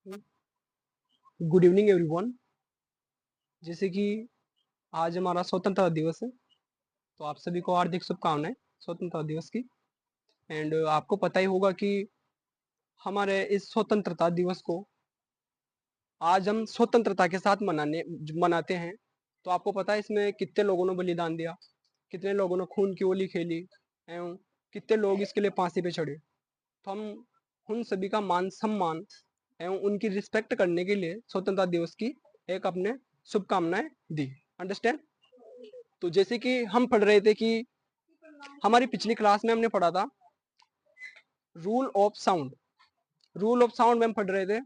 Good evening everyone. जैसे कि आज हमारा स्वतंत्रता दिवस है, तो आप सभी को हार्दिक शुभकामनाएं स्वतंत्रता दिवस की। एंड आपको पता ही होगा कि हमारे इस स्वतंत्रता दिवस को आज हम स्वतंत्रता के साथ मनाते हैं। तो आपको पता है इसमें कितने लोगों ने बलिदान दिया, कितने लोगों ने खून की होली खेली एवं कितने लोग इसके लिए फांसी पे चढ़े। तो हम उन सभी का मान सम्मान एवं उनकी रिस्पेक्ट करने के लिए स्वतंत्रता दिवस की एक अपने शुभकामनाएं दी। अंडरस्टैंड। तो जैसे कि हम पढ़ रहे थे कि हमारी पिछली क्लास में हमने पढ़ा था rule of sound. Rule of sound में हम पढ़ रहे थे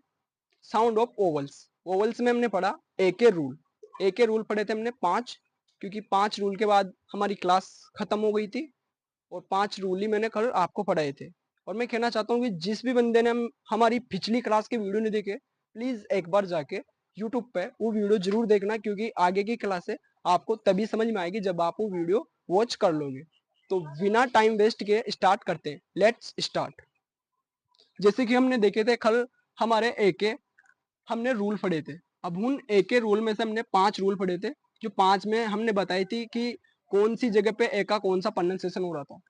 साउंड ऑफ ओवल्स। ओवल्स में हमने पढ़ा ए के रूल। ए के रूल पढ़े थे हमने 5, क्योंकि 5 रूल के बाद हमारी क्लास खत्म हो गई थी और 5 रूल ही मैंने कल आपको पढ़ाए थे। और मैं कहना चाहता हूँ कि जिस भी बंदे ने हमारी पिछली क्लास के वीडियो नहीं देखे, प्लीज एक बार जाके यूट्यूब पे वो वीडियो जरूर देखना, क्योंकि आगे की क्लासें आपको तभी समझ में आएगी जब आप वो वीडियो वॉच कर लोगे। तो बिना टाइम वेस्ट किए स्टार्ट करते हैं। Let's start. जैसे कि हमने देखे थे कल हमारे ए के हमने रूल पढ़े थे। अब उन ए के रूल में से हमने 5 रूल पढ़े थे, जो 5 में हमने बताई थी कि कौन सी जगह पे ए का कौन सा प्रोनाउंसिएशन हो रहा था।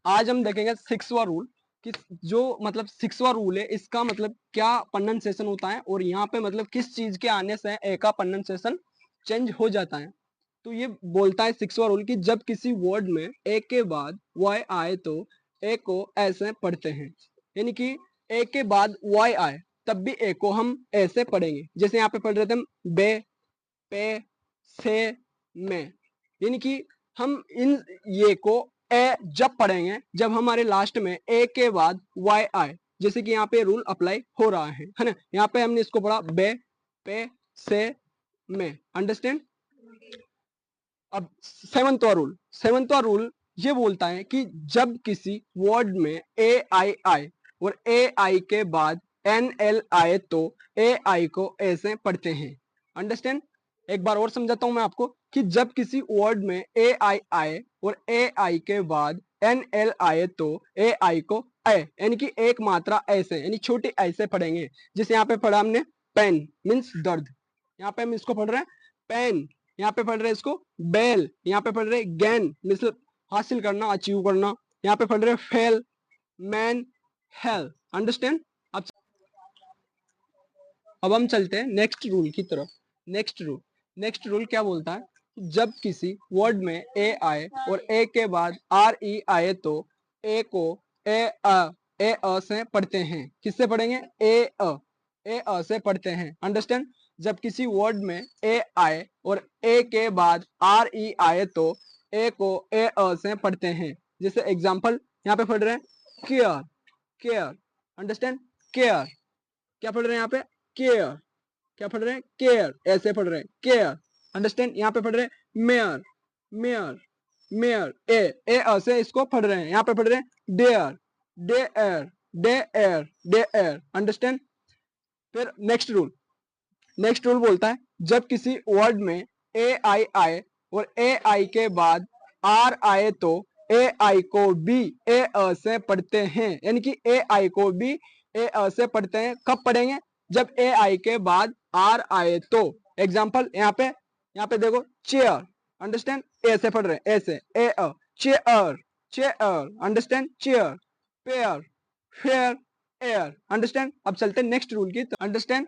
आज हम देखेंगे 6वां रूल कि जो मतलब 6वां रूल है इसका मतलब क्या प्रोनाउंसिएशन होता है और यहाँ पे मतलब किस चीज के आने से ए का प्रोनाउंसिएशन चेंज हो जाता है। तो ये बोलता है 6वां रूल कि जब किसी वर्ड में ए के बाद वाई आए तो ए को ऐसे पढ़ते हैं। यानी कि ए के बाद वाई आए तब भी ए को हम ऐसे पढ़ेंगे। जैसे यहाँ पे पढ़ रहे थे हम बे, पे, से, में। यानी कि हम इन ये को ए जब पढ़ेंगे जब हमारे लास्ट में ए के बाद वाई आए। जैसे कि यहाँ पे रूल अप्लाई हो रहा है ना। यहाँ पे हमने इसको पढ़ा बे, पे, से, में। अंडरस्टैंड। अब 7वां रूल ये बोलता है कि जब किसी वर्ड में ए आई आए और ए आई के बाद एन एल आए तो ए आई को ऐसे पढ़ते हैं। अंडरस्टैंड। एक बार और समझाता हूं मैं आपको कि जब किसी वर्ड में ए आई आए और ए आई के बाद एन एल आए तो ए आई को ए यानी कि एक मात्रा ऐसे यानी छोटी ऐसे पढ़ेंगे। जैसे यहाँ पे पढ़ा हमने पेन मीन्स दर्द, यहाँ पे हम इसको पढ़ रहे हैं पेन। यहाँ पे पढ़ रहे इसको बेल। यहाँ पे पढ़ रहे गैन मतलब हासिल करना, अचीव करना। यहाँ पे पढ़ रहे फेल, मैन, हेल। अंडरस्टैंड। अब हम चलते हैं नेक्स्ट रूल की तरफ। नेक्स्ट रूल क्या बोलता है जब किसी वर्ड में ए आए और ए के बाद आर ई आए तो ए को ए अ से पढ़ते हैं। किससे पढ़ेंगे? ए अ से पढ़ते हैं। अंडरस्टैंड। जब किसी वर्ड में ए आए और ए के बाद आर ई आए तो ए को ए अ से पढ़ते हैं। जैसे एग्जांपल यहाँ पे पढ़ रहे हैं केयर, केयर। अंडरस्टैंड। केयर। क्या पढ़ रहे हैं यहाँ पे? केयर। क्या पढ़ रहे हैं? केयर। ऐसे पढ़ रहे हैं केयर। अंडरस्टैंड। यहाँ पे पढ़ रहे हैं मेयर, मेयर, मेयर। ए से इसको पढ़ रहे हैं। यहाँ पे पढ़ रहे हैं dare, dare, dare, dare. Understand. फिर नेक्स्ट रूल बोलता है जब किसी वर्ड में ए आई आए और ए आई के बाद आर आए तो ए आई को भी ए अ से पढ़ते हैं। यानी कि ए आई को भी ए अ से पढ़ते हैं। कब पढ़ेंगे? जब ए आई के बाद आर आए तो। एग्जाम्पल यहाँ पे देखो चेयर। अंडरस्टैंड। ऐसे पढ़ रहे हैं ऐसे a uh chair, chair. Understand. Chair, pair, fair, air. Understand. अब चलते हैं नेक्स्ट रूल की। अंडरस्टैंड।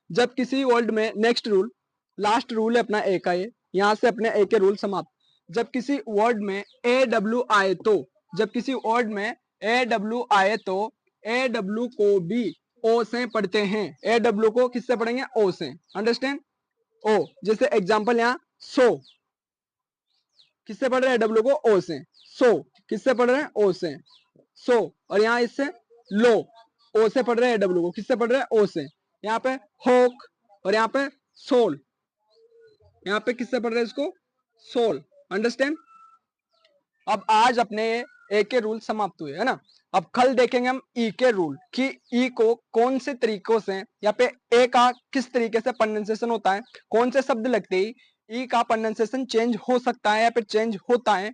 जब किसी वर्ड में नेक्स्ट रूल लास्ट रूल है अपना ए का, ये यहां से अपने ए के रूल समाप्त। जब किसी वर्ड में ए डब्ल्यू आए तो, जब किसी वर्ड में ए डब्ल्यू आए तो ए डब्ल्यू को भी ओ से पढ़ते हैं। ए डब्ल्यू को किससे पढ़ेंगे? ओ से। अंडरस्टैंड। ओ। जैसे एग्जांपल यहाँ सो, किससे पढ़ रहे हैं? डब्ल्यू को ओ से। सो किससे पढ़ रहे हैं? ओ से। सो। और यहाँ इससे लो, ओ से पढ़ रहे हैं डब्ल्यू को, किससे पढ़ रहे हैं? ओ से। यहाँ पे होक और यहाँ पे सोल, यहाँ पे किससे पढ़ रहे हैं इसको? सोल। अंडरस्टैंड। अब आज अपने ए के रूल समाप्त हुए है ना। अब कल देखेंगे हम ई के रूल कि ई को कौन से तरीकों से यहाँ पे ए का किस तरीके से प्रोनाउंसिएशन होता है, कौन से शब्द लगते ही ई का प्रोनाउंसिएशन चेंज हो सकता है या फिर चेंज होता है।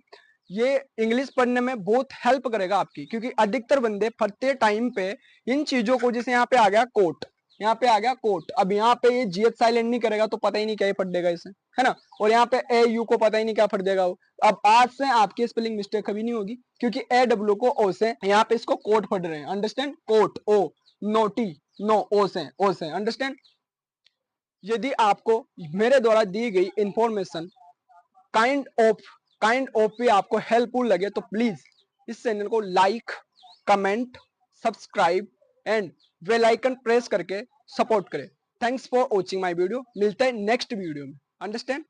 ये इंग्लिश पढ़ने में बहुत हेल्प करेगा आपकी, क्योंकि अधिकतर बंदे पढ़ते टाइम पे इन चीजों को, जैसे यहाँ पे आ गया कोट, यहाँ पे आ गया कोट। अब यहाँ पे ये जीएच साइलेंट नहीं करेगा तो पता ही नहीं क्या ही फट देगा इसे, है ना। और यहाँ पे ए यू को पता ही नहीं क्या फट देगा वो। अब आज से आपकी स्पेलिंग मिस्टेक कभी नहीं होगी, क्योंकि ए डब्ल्यू को ओ से यहाँ पे इसको कोट फट रहे हैं, अंडरस्टैंड। कोट ओ, नो टी, नो ओ से, अंडरस्टैंड। यदि आपको मेरे द्वारा दी गई इंफॉर्मेशन काइंड ऑफ भी आपको हेल्पफुल लगे तो प्लीज इस चैनल को like, comment, subscribe and bell icon press करके सपोर्ट करें। Thanks for watching my video. मिलते हैं नेक्स्ट वीडियो में, अंडरस्टैंड।